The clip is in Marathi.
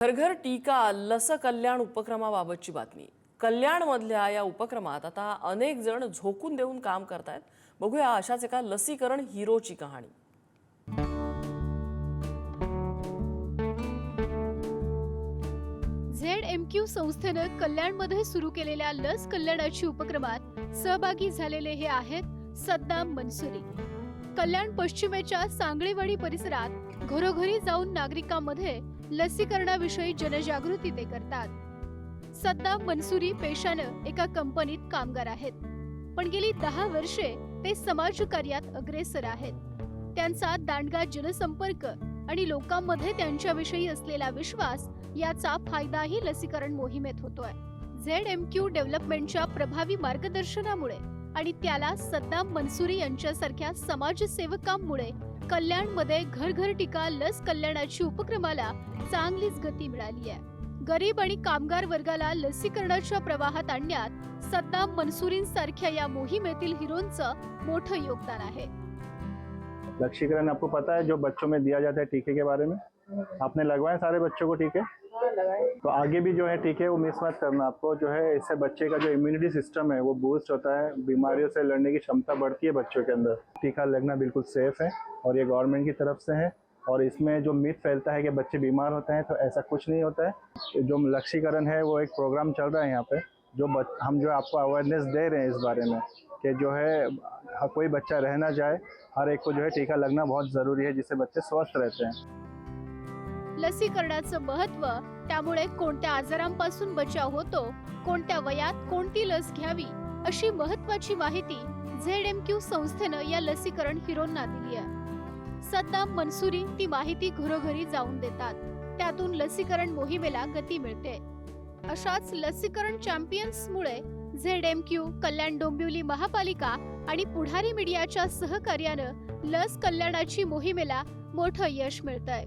घर घर टीका लस कल्याण उपक्रमाबाबतची बातमी। कल्याणमधल्या या उपक्रमात आता अनेक जण झोकून देऊन काम करतायत। बघूया अशाच एका लसीकरण हिरोची कहाणी। ZMQ संस्थेनं कल्याणमध्ये सुरू केलेल्या लस कल्याणाची उपक्रमात सहभागी झालेले हे आहेत सद्दाम मनसुरी। कल्याण पश्चिमेच्या सांगळीवाडी परिसरात घरोघरी जाऊन नागरिकांमध्ये लसीकरणाविषयी जनजागृती ते करतात। सद्दाम मनसुरी पेशानं एका कंपनीत कामगार आहेत, पण गेली 10 वर्षे ते समाजकार्यात अग्रेसर आहेत। त्यांचा दांडगा जनसंपर्क आणि लोकांमध्ये त्यांच्याविषयी असलेला विश्वास याचा फायदाही लसीकरण मोहिमेत होतोय। ZMQ डेव्हलपमेंटच्या प्रभावी मार्गदर्शनामुळे आणि त्याला सद्दाम मनसुरी यांच्यासारख्या समाजसेवकांमुळे कल्याणमध्ये घर घर टीका लस कल्याणाची उपक्रमाला चांगलीच गती मिळाली आहे। गरीब आणि कामगार वर्गाला लसीकरणाच्या प्रवाहात आणण्यात सद्दाम मनसुरींसारख्या या मोहिमेतील हिरोंचं मोठं योगदान आहे। लसीकरण आपको पता है जो बच्चों में दिया जाता है टीके के बारे में? आपने लगवाए सारे बच्चों को टीके? तो आगे भी जो है टीके वो मिस मत करना। आपको जो है इससे बच्चे का जो इम्यूनिटी सिस्टम है वो बूस्ट होता है, बीमारियों से लड़ने की क्षमता बढ़ती है बच्चों के अंदर। टीका लगना बिल्कुल सेफ है और ये गवर्नमेंट की तरफ से है। और इसमें जो मिथ फैलता है कि बच्चे बीमार होते हैं, तो ऐसा कुछ नहीं होता है। जो लसीकरण है वो एक प्रोग्राम चल रहा है यहाँ पे, हम जो आपको अवेयरनेस दे रहे हैं इस बारे में कि जो है कोई बच्चा रह ना जाए, हर एक को जो है टीका लगना बहुत जरूरी है, जिससे बच्चे स्वस्थ रहते हैं। लसीकरणाचं महत्त्व, त्यामुळे कोणत्या आजारांपासून बचाव होतो, कोणत्या वयात कोणती लस घ्यावी अशी महत्त्वाची माहिती ZMQ संस्थेनं या लसीकरण हिरोंना दिली आहे। सद्दाम मनसुरी ती माहिती घरोघरी जाऊन देतात, त्यातून लसीकरण मोहिमेला गती मिळते। अशाच लसीकरण चॅम्पियन्समुळे ZMQ, कल्याण डोंबिवली महापालिका आणि पुढारी मीडियाच्या सहकार्यानं लस कल्याणाची मोहिमेला मोठं यश मिळतंय।